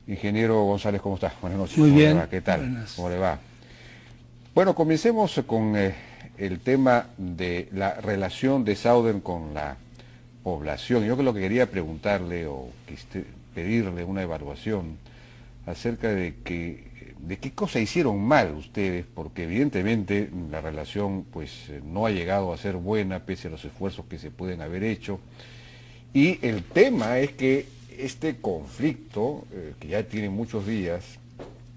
Ingeniero González, ¿cómo está? Buenas noches. Muy ¿Cómo le bien, va? ¿Qué tal? buenas. ¿Cómo le va? Bueno, comencemos con el tema de la relación de Southern con la población. Yo lo que quería preguntarle pedirle una evaluación acerca de qué cosa hicieron mal ustedes, porque evidentemente la relación no ha llegado a ser buena pese a los esfuerzos que se pueden haber hecho. Y el tema es que este conflicto, que ya tiene muchos días,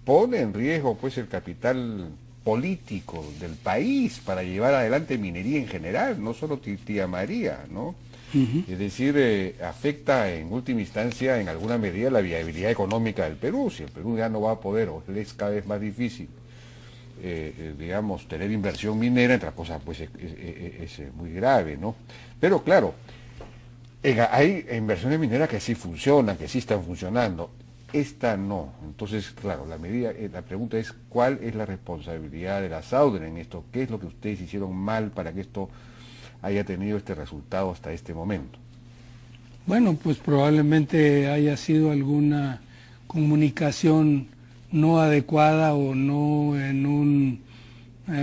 pone en riesgo pues el capital político del país para llevar adelante minería en general, no solo Tía María, ¿no? Ujú. Es decir, afecta en última instancia en alguna medida la viabilidad económica del Perú. Si el Perú ya no va a poder, o es cada vez más difícil, digamos, tener inversión minera, entre otras cosas, pues es muy grave, ¿no? Pero claro, hay inversiones mineras que sí funcionan, que sí están funcionando. Esta no. Entonces, claro, la pregunta es ¿cuál es la responsabilidad de la Southern en esto? ¿Qué es lo que ustedes hicieron mal para que esto haya tenido este resultado hasta este momento? Bueno, pues probablemente haya sido alguna comunicación no adecuada o no en un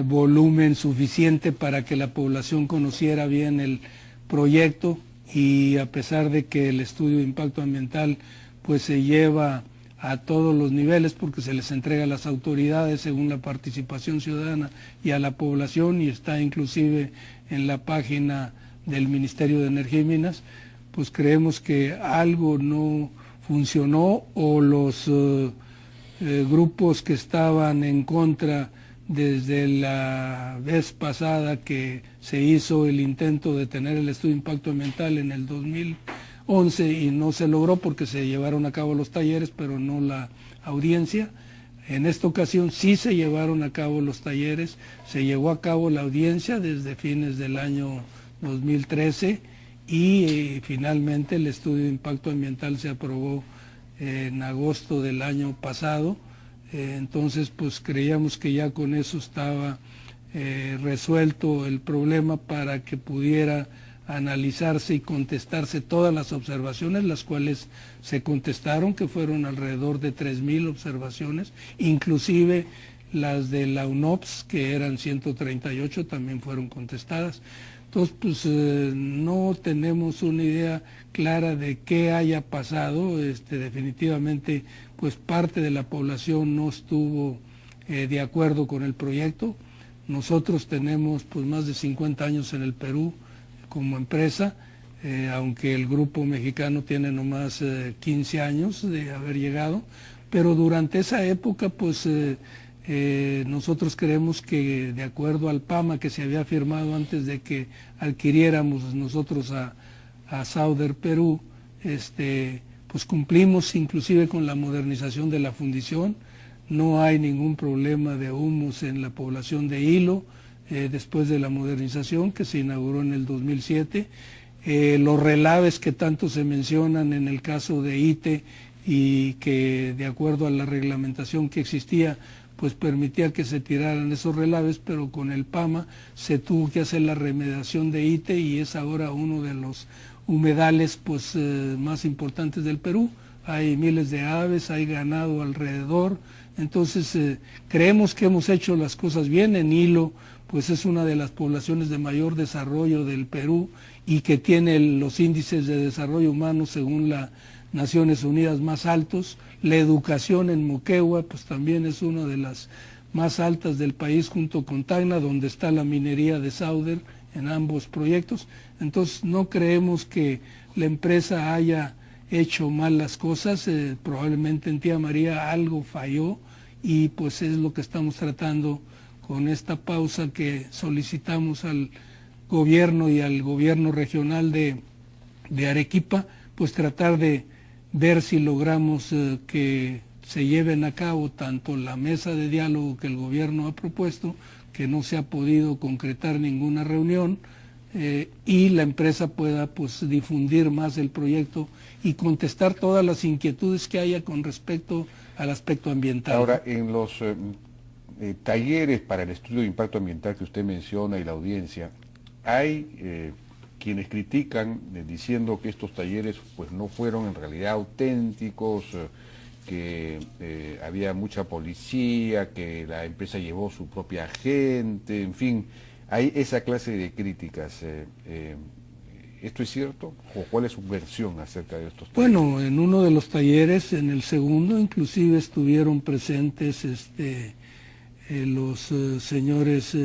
volumen suficiente para que la población conociera bien el proyecto, y a pesar de que el estudio de impacto ambiental pues se lleva a todos los niveles porque se les entrega a las autoridades según la participación ciudadana y a la población, y está inclusive en la página del Ministerio de Energía y Minas, pues creemos que algo no funcionó, o los grupos que estaban en contra desde la vez pasada que se hizo el intento de tener el estudio de impacto ambiental en el 2011 y no se logró porque se llevaron a cabo los talleres pero no la audiencia. En esta ocasión sí se llevaron a cabo los talleres, se llevó a cabo la audiencia desde fines del año 2013 y finalmente el estudio de impacto ambiental se aprobó en agosto del año pasado. Entonces pues creíamos que ya con eso estaba resuelto el problema para que pudiera analizarse y contestarse todas las observaciones, las cuales se contestaron, que fueron alrededor de 3.000 observaciones, inclusive las de la UNOPS, que eran 138, también fueron contestadas. Entonces, pues no tenemos una idea clara de qué haya pasado. Definitivamente, pues parte de la población no estuvo de acuerdo con el proyecto. Nosotros tenemos pues más de 50 años en el Perú como empresa, aunque el grupo mexicano tiene nomás 15 años de haber llegado, pero durante esa época pues nosotros creemos que de acuerdo al PAMA que se había firmado antes de que adquiriéramos nosotros a Southern Perú, pues cumplimos inclusive con la modernización de la fundición. No hay ningún problema de humos en la población de Hilo después de la modernización que se inauguró en el 2007. Los relaves que tanto se mencionan en el caso de ITE y que de acuerdo a la reglamentación que existía pues permitía que se tiraran esos relaves, pero con el PAMA se tuvo que hacer la remediación de ITE y es ahora uno de los humedales pues más importantes del Perú. Hay miles de aves, hay ganado alrededor, entonces creemos que hemos hecho las cosas bien. En Hilo pues es una de las poblaciones de mayor desarrollo del Perú y que tiene los índices de desarrollo humano según las Naciones Unidas más altos. La educación en Moquegua pues también es una de las más altas del país junto con Tacna, donde está la minería de Southern en ambos proyectos. Entonces no creemos que la empresa haya hecho mal las cosas, probablemente en Tía María algo falló y pues es lo que estamos tratando con esta pausa que solicitamos al gobierno y al gobierno regional de Arequipa, pues tratar de ver si logramos que se lleven a cabo tanto la mesa de diálogo que el gobierno ha propuesto, que no se ha podido concretar ninguna reunión, y la empresa pueda pues difundir más el proyecto y contestar todas las inquietudes que haya con respecto al aspecto ambiental, ¿no? Ahora, en los talleres para el estudio de impacto ambiental que usted menciona y la audiencia, hay quienes critican diciendo que estos talleres pues no fueron en realidad auténticos, que había mucha policía, que la empresa llevó su propia gente, en fin, hay esa clase de críticas. ¿Esto es cierto? ¿O cuál es su versión acerca de estos talleres? Bueno, en uno de los talleres, en el segundo, inclusive estuvieron presentes los señores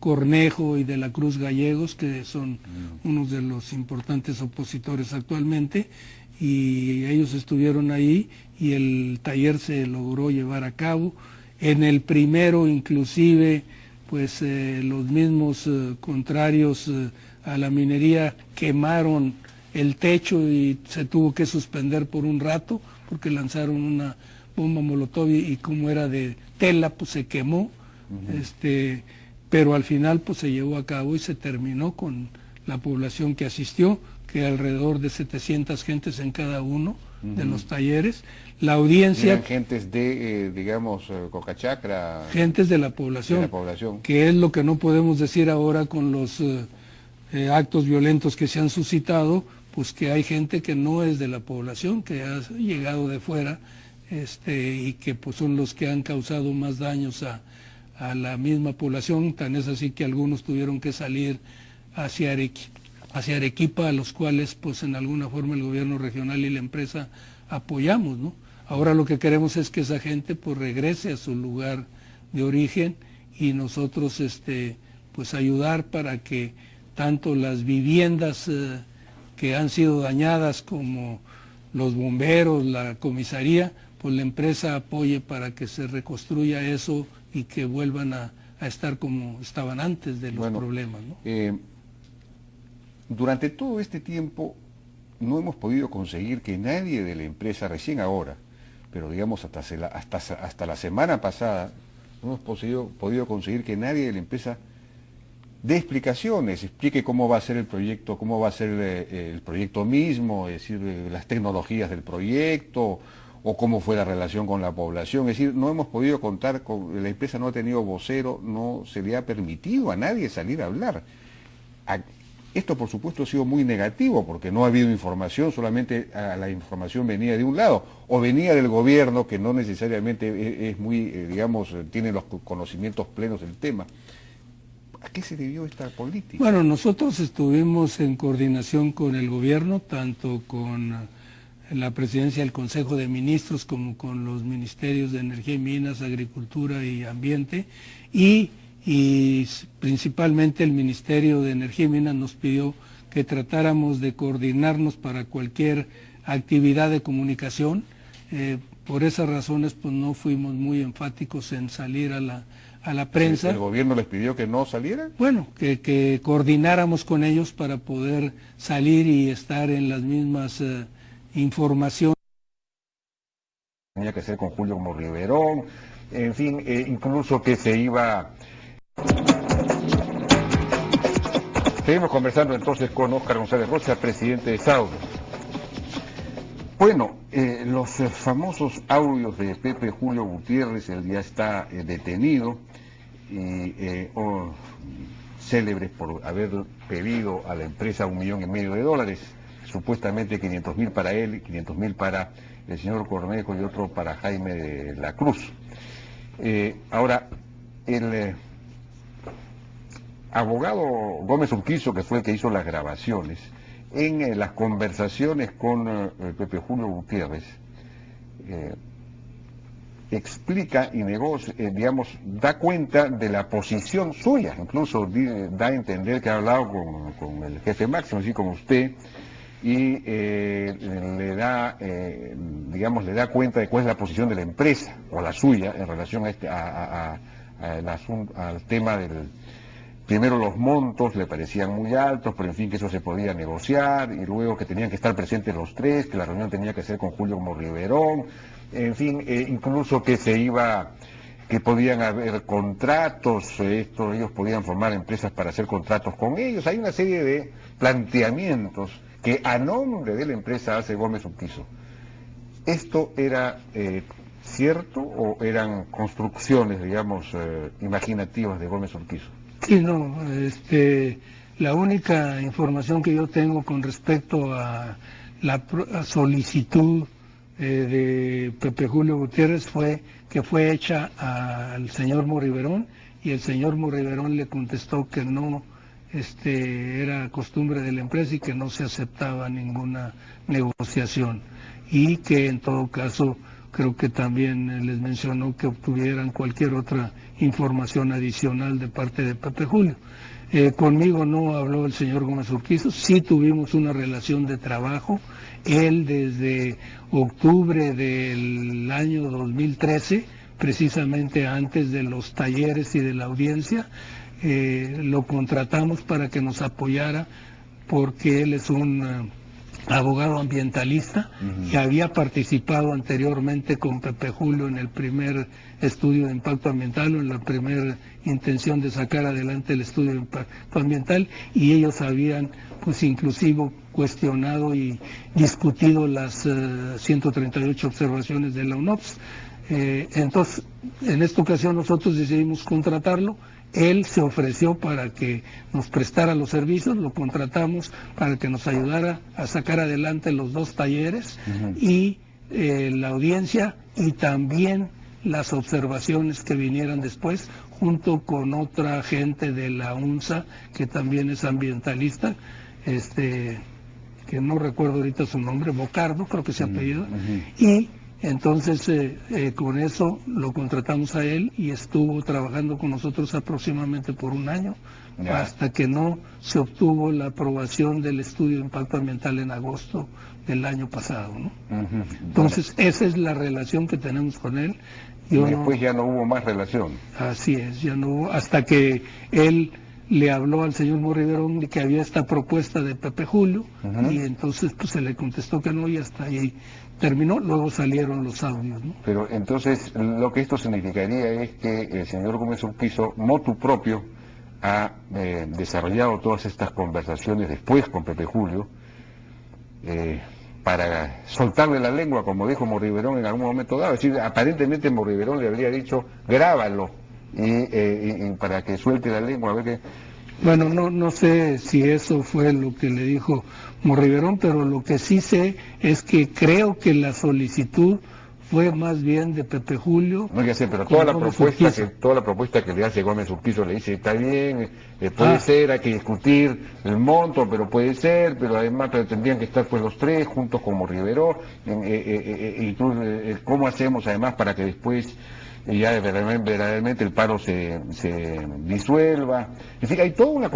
Cornejo y de la Cruz Gallegos, que son unos de los importantes opositores actualmente, y ellos estuvieron ahí y el taller se logró llevar a cabo. En el primero, inclusive, pues los mismos contrarios a la minería quemaron el techo y se tuvo que suspender por un rato porque lanzaron una bomba molotov y como era de tela, pues se quemó. Pero al final pues se llevó a cabo y se terminó con la población que asistió, que alrededor de 700 gentes en cada uno de los talleres. La audiencia... ¿Eran gentes de, digamos, Cocachacra? Gentes de la población, que es lo que no podemos decir ahora con los actos violentos que se han suscitado, pues que hay gente que no es de la población, que ha llegado de fuera, y que pues son los que han causado más daños a la misma población. Tan es así que algunos tuvieron que salir hacia Arequipa, a los cuales pues en alguna forma el gobierno regional y la empresa apoyamos, ¿no? Ahora lo que queremos es que esa gente pues regrese a su lugar de origen y nosotros pues ayudar para que tanto las viviendas que han sido dañadas como los bomberos, la comisaría, pues la empresa apoye para que se reconstruya eso y que vuelvan a estar como estaban antes de los problemas, ¿no? Durante todo este tiempo no hemos podido conseguir que nadie de la empresa, recién ahora, pero digamos hasta la semana pasada, no hemos podido conseguir que nadie de la empresa dé explicaciones, explique cómo va a ser el proyecto, cómo va a ser el proyecto mismo, es decir, las tecnologías del proyecto, o cómo fue la relación con la población. Es decir, no hemos podido contar con, la empresa no ha tenido vocero, no se le ha permitido a nadie salir a hablar. Esto, por supuesto, ha sido muy negativo, porque no ha habido información, solamente la información venía de un lado, o venía del gobierno, que no necesariamente es muy, digamos, tiene los conocimientos plenos del tema. ¿A qué se debió esta política? Bueno, nosotros estuvimos en coordinación con el gobierno, tanto con la presidencia del Consejo de Ministros como con los ministerios de Energía y Minas, Agricultura y Ambiente, y principalmente el Ministerio de Energía y Minas nos pidió que tratáramos de coordinarnos para cualquier actividad de comunicación. Por esas razones pues no fuimos muy enfáticos en salir a la prensa. ¿El gobierno les pidió que no salieran? Bueno, que coordináramos con ellos para poder salir y estar en las mismas informaciones. Tenía que ser con Julio como Riverón, en fin, incluso que se iba... Seguimos conversando entonces con Óscar González Rocha, presidente de Sauder. Bueno, los famosos audios de Pepe Julio Gutiérrez, él ya está detenido, y célebres por haber pedido a la empresa $1,5 millones, supuestamente 500.000 para él, 500.000 para el señor Cornejo y otro para Jaime de la Cruz. Ahora, el abogado Gómez Urquizo, que fue el que hizo las grabaciones, en las conversaciones con Pepe Julio Gutiérrez, explica y digamos, da cuenta de la posición suya, incluso da a entender que ha hablado con el jefe máximo, así como usted, y le da cuenta de cuál es la posición de la empresa, o la suya, en relación al tema del... Primero los montos le parecían muy altos, pero en fin que eso se podía negociar, y luego que tenían que estar presentes los tres, que la reunión tenía que ser con Julio como Riverón, en fin, incluso que podían haber contratos, ellos podían formar empresas para hacer contratos con ellos. Hay una serie de planteamientos que a nombre de la empresa hace Gómez Urquizo. ¿Esto era cierto o eran construcciones, digamos, imaginativas de Gómez Urquizo? Sí, no, la única información que yo tengo con respecto a la solicitud de Pepe Julio Gutiérrez fue que fue hecha al señor Morriverón, y el señor Morriverón le contestó que no era costumbre de la empresa y que no se aceptaba ninguna negociación, y que en todo caso creo que también les mencionó que obtuvieran cualquier otra información adicional de parte de Pepe Julio. Conmigo no habló el señor Gómez Urquizo, sí tuvimos una relación de trabajo. Él desde octubre del año 2013, precisamente antes de los talleres y de la audiencia, lo contratamos para que nos apoyara, porque él es un abogado ambientalista y había participado anteriormente con Pepe Julio en el primer estudio de impacto ambiental, o en la primera intención de sacar adelante el estudio de impacto ambiental, y ellos habían pues inclusive cuestionado y discutido las 138 observaciones de la UNOPS. Entonces, en esta ocasión nosotros decidimos contratarlo. Él se ofreció para que nos prestara los servicios, lo contratamos para que nos ayudara a sacar adelante los 2 talleres y la audiencia, y también las observaciones que vinieran después, junto con otra gente de la UNSA que también es ambientalista, que no recuerdo ahorita su nombre, Bocardo creo que se apellido, y entonces con eso lo contratamos a él, y estuvo trabajando con nosotros aproximadamente por un año, hasta que no se obtuvo la aprobación del estudio de impacto ambiental en agosto del año pasado, ¿no? Entonces esa es la relación que tenemos con él. Y después ya no hubo más relación. Así es, ya no hubo, hasta que él le habló al señor Morriverón de que había esta propuesta de Pepe Julio, y entonces pues se le contestó que no, y hasta ahí terminó. Luego salieron los audios, ¿no? Pero entonces lo que esto significaría es que el señor Gómez Urquizo, motu propio, ha desarrollado todas estas conversaciones después con Pepe Julio, para soltarle la lengua, como dijo Morriverón en algún momento dado. Es decir, aparentemente Morriverón le habría dicho, grábalo, y para que suelte la lengua, a ver qué... Bueno, no sé si eso fue lo que le dijo Morriverón, pero lo que sí sé es que creo que la solicitud fue más bien de Pepe Julio. No, ya sé, pero toda la propuesta que le hace Gómez Urquizo le dice, está bien, puede ser, hay que discutir el monto, pero puede ser, pero además tendrían que estar pues los 3 juntos con Morriverón, y tú, ¿cómo hacemos además para que después ya verdaderamente el paro se disuelva? Es decir, hay toda una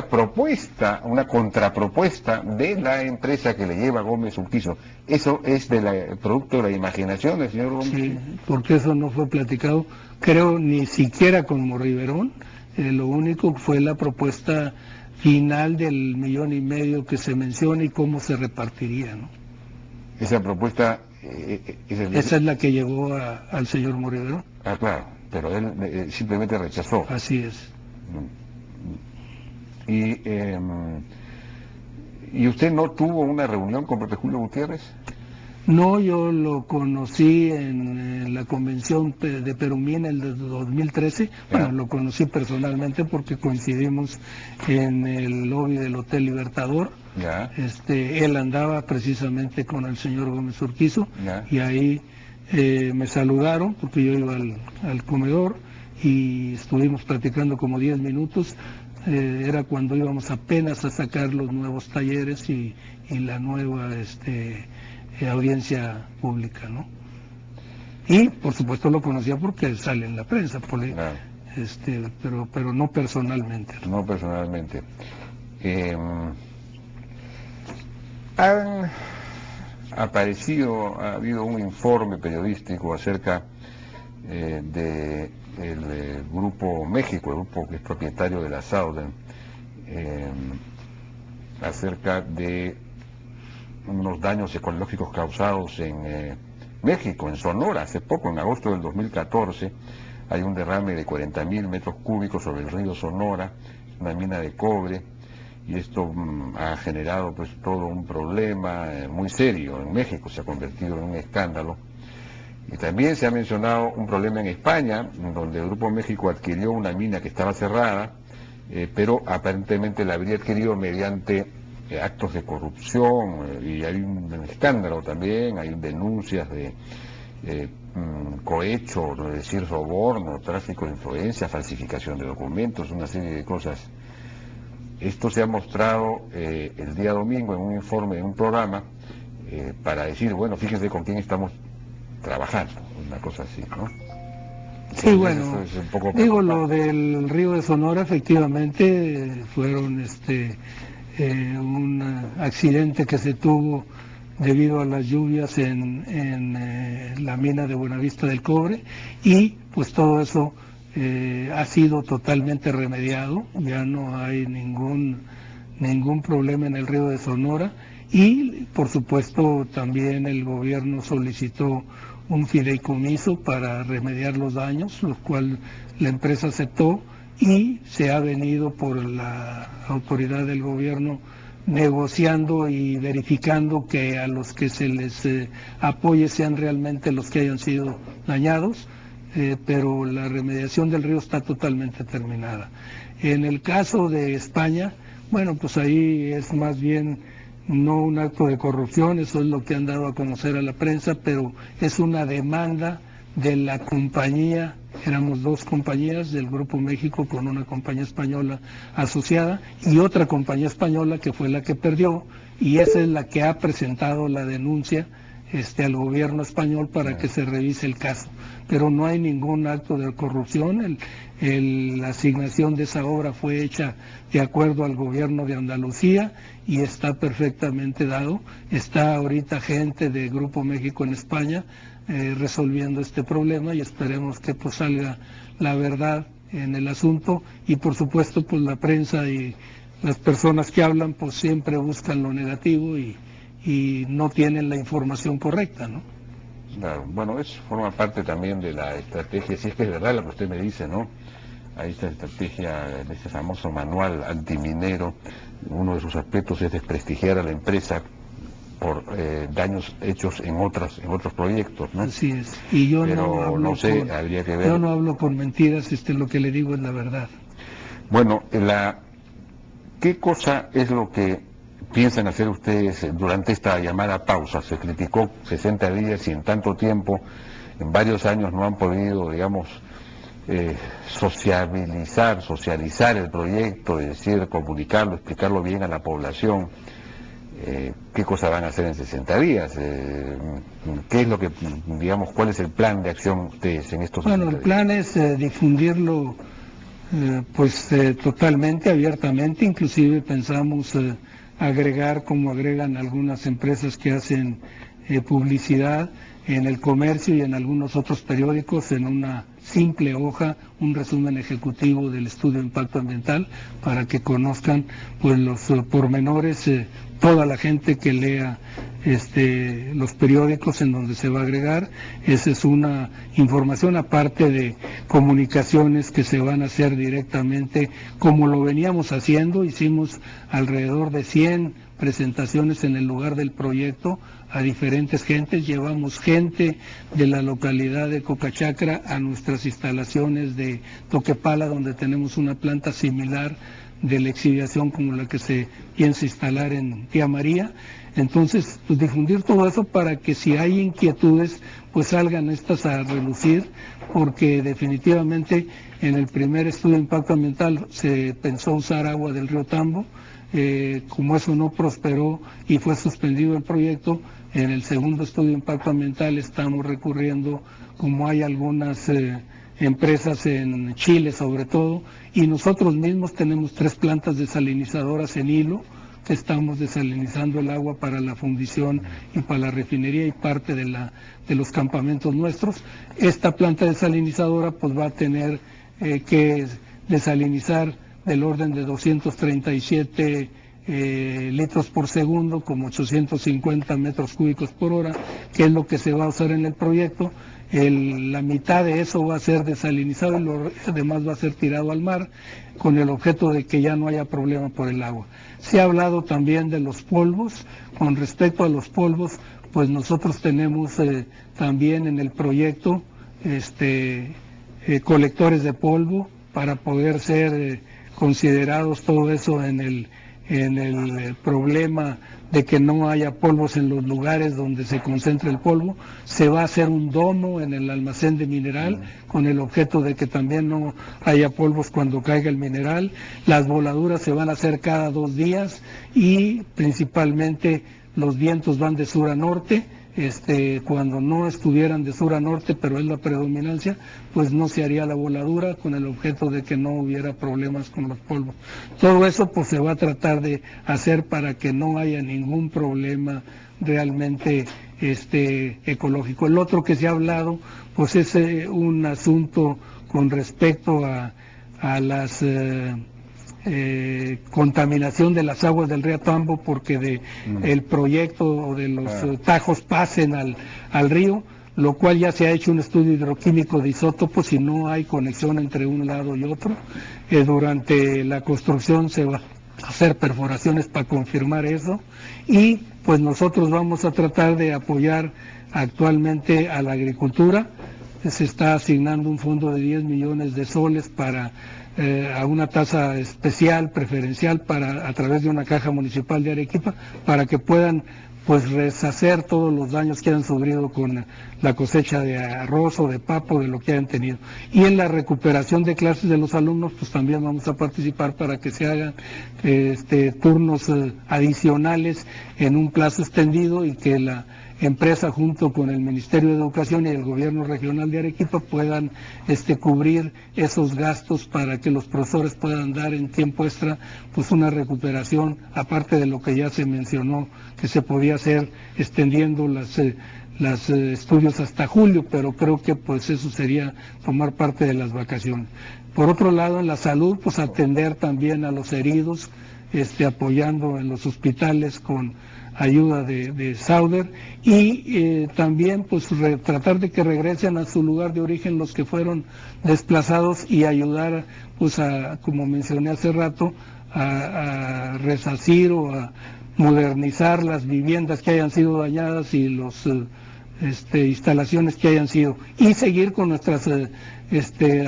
propuesta, una contrapropuesta de la empresa que le lleva a Gómez Urquizo. ¿Eso es producto de la imaginación del señor Gómez? Sí, porque eso no fue platicado, creo, ni siquiera con Morriverón. Lo único fue la propuesta final del 1,5 millones que se menciona y cómo se repartiría, ¿no? Esa propuesta... esa es la que llegó al señor Morriverón. Ah, claro, pero él simplemente rechazó. Así es. ¿Y usted no tuvo una reunión con Pepe Julio Gutiérrez? No, yo lo conocí en la convención de Perumí en el 2013. Bueno, lo conocí personalmente porque coincidimos en el lobby del Hotel Libertador. Él andaba precisamente con el señor Gómez Urquizo, y ahí me saludaron porque yo iba al comedor y estuvimos platicando como 10 minutos. Era cuando íbamos apenas a sacar los nuevos talleres y la nueva audiencia pública, ¿no? Y por supuesto lo conocía porque sale en la prensa, pero no personalmente. No personalmente. Ha habido un informe periodístico acerca del Grupo México, el grupo que es propietario de la Southern, acerca de unos daños ecológicos causados en México, en Sonora. Hace poco, en agosto del 2014, hay un derrame de 40.000 metros cúbicos sobre el río Sonora, una mina de cobre, y esto ha generado pues todo un problema muy serio en México, se ha convertido en un escándalo. Y también se ha mencionado un problema en España, donde el Grupo México adquirió una mina que estaba cerrada, pero aparentemente la habría adquirido mediante actos de corrupción, y hay un escándalo también, hay denuncias de cohecho, es decir, soborno, tráfico de influencia, falsificación de documentos, una serie de cosas. Esto se ha mostrado el día domingo en un informe, en un programa, para decir, bueno, fíjense con quién estamos trabajando, una cosa así, ¿no? Sí, bueno, digo, lo del río de Sonora efectivamente fueron un accidente que se tuvo debido a las lluvias en la mina de Buenavista del Cobre, y pues todo eso ha sido totalmente remediado, ya no hay ningún problema en el río de Sonora, y por supuesto también el gobierno solicitó un fideicomiso para remediar los daños, lo cual la empresa aceptó, y se ha venido por la autoridad del gobierno negociando y verificando que a los que se les apoye sean realmente los que hayan sido dañados, pero la remediación del río está totalmente terminada. En el caso de España, bueno, pues ahí es más bien no un acto de corrupción, eso es lo que han dado a conocer a la prensa, pero es una demanda de la compañía, éramos dos compañías del Grupo México con una compañía española asociada y otra compañía española que fue la que perdió, y esa es la que ha presentado la denuncia al gobierno español para que se revise el caso. Pero no hay ningún acto de corrupción, la asignación de esa obra fue hecha de acuerdo al gobierno de Andalucía y está perfectamente dado. Está ahorita gente de Grupo México en España resolviendo este problema, y esperemos que pues salga la verdad en el asunto, y por supuesto pues la prensa y las personas que hablan pues siempre buscan lo negativo y no tienen la información correcta, ¿no? Claro, bueno, eso forma parte también de la estrategia, si es que es verdad lo que usted me dice, ¿no? Hay esta estrategia, de ese famoso manual antiminero, uno de sus aspectos es desprestigiar a la empresa por daños hechos en otros proyectos, ¿no? Así es, y yo no sé, habría que ver. Yo no hablo con mentiras, lo que le digo es la verdad. Bueno, ¿qué cosa es lo que piensan hacer ustedes durante esta llamada pausa? Se criticó 60 días y en tanto tiempo, en varios años no han podido, digamos, socializar el proyecto, es decir, comunicarlo, explicarlo bien a la población. ¿Qué cosa van a hacer en 60 días? ¿Qué es lo que, digamos, cuál es el plan de acción ustedes en estos 60 días? Bueno, el plan es difundirlo totalmente, abiertamente, inclusive pensamos agregar, como agregan algunas empresas que hacen publicidad en El Comercio y en algunos otros periódicos, en una simple hoja, un resumen ejecutivo del estudio de impacto ambiental, para que conozcan pues los pormenores, toda la gente que lea los periódicos en donde se va a agregar. Esa es una información, aparte de comunicaciones que se van a hacer directamente, como lo veníamos haciendo. Hicimos alrededor de 100 presentaciones en el lugar del proyecto a diferentes gentes. Llevamos gente de la localidad de Cocachacra a nuestras instalaciones de Toquepala, donde tenemos una planta similar de la exhibición como la que se piensa instalar en Tía María. Entonces, pues difundir todo eso para que si hay inquietudes, pues salgan estas a relucir, porque definitivamente en el primer estudio de impacto ambiental se pensó usar agua del río Tambo. Como eso no prosperó y fue suspendido el proyecto, en el segundo estudio de impacto ambiental estamos recurriendo, como hay algunas empresas en Chile sobre todo, y nosotros mismos tenemos 3 plantas desalinizadoras en hilo, que estamos desalinizando el agua para la fundición y para la refinería y parte de los campamentos nuestros. Esta planta desalinizadora pues va a tener que desalinizar del orden de 237 litros por segundo, como 850 metros cúbicos por hora, que es lo que se va a usar en el proyecto. La mitad de eso va a ser desalinizado y lo demás va a ser tirado al mar, con el objeto de que ya no haya problema por el agua. Se ha hablado también de los polvos. Con respecto a los polvos, pues nosotros tenemos también en el proyecto colectores de polvo para poder ser considerados todo eso en en el problema de que no haya polvos en los lugares donde se concentra el polvo. Se va a hacer un domo en el almacén de mineral con el objeto de que también no haya polvos cuando caiga el mineral. Las voladuras se van a hacer cada 2 días y principalmente los vientos van de sur a norte. Cuando no estuvieran de sur a norte, pero es la predominancia, pues no se haría la voladura con el objeto de que no hubiera problemas con los polvos. Todo eso pues se va a tratar de hacer para que no haya ningún problema realmente ecológico. El otro que se ha hablado pues es un asunto con respecto a las contaminación de las aguas del río Tambo, porque el proyecto de los tajos pasen al río, lo cual ya se ha hecho un estudio hidroquímico de isótopos y no hay conexión entre un lado y otro. Durante la construcción se va a hacer perforaciones para confirmar eso, y pues nosotros vamos a tratar de apoyar actualmente a la agricultura. Se está asignando un fondo de 10 millones de soles para a una tasa especial, preferencial, a través de una caja municipal de Arequipa, para que puedan pues reshacer todos los daños que han sufrido con la cosecha de arroz o de papa, de lo que hayan tenido. Y en la recuperación de clases de los alumnos, pues también vamos a participar para que se hagan turnos adicionales en un plazo extendido, y que la empresa junto con el Ministerio de Educación y el Gobierno Regional de Arequipa puedan cubrir esos gastos para que los profesores puedan dar en tiempo extra pues una recuperación, aparte de lo que ya se mencionó que se podía hacer extendiendo los estudios hasta julio, pero creo que pues eso sería tomar parte de las vacaciones. Por otro lado, en la salud, pues atender también a los heridos, apoyando en los hospitales con ayuda de Sauder, y también pues tratar de que regresen a su lugar de origen los que fueron desplazados, y ayudar pues como mencioné hace rato, a resarcir o a modernizar las viviendas que hayan sido dañadas y los instalaciones que hayan sido, y seguir con nuestras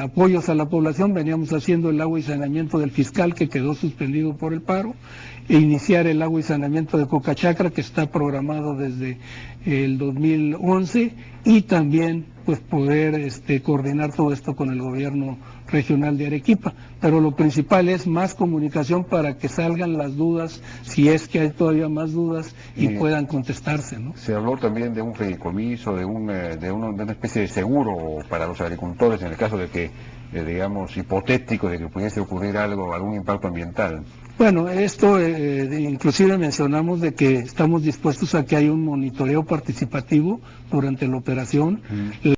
apoyos a la población. Veníamos haciendo el agua y saneamiento del Fiscal, que quedó suspendido por el paro, e iniciar el agua y saneamiento de Cocachacra, que está programado desde el 2011, y también pues poder coordinar todo esto con el gobierno regional de Arequipa. Pero lo principal es más comunicación para que salgan las dudas, si es que hay todavía más dudas, y puedan contestarse, ¿no? Se habló también de un fideicomiso, de una especie de seguro para los agricultores en el caso de que, digamos, hipotético de que pudiese ocurrir algún impacto ambiental. Bueno, esto inclusive mencionamos de que estamos dispuestos a que haya un monitoreo participativo durante la operación.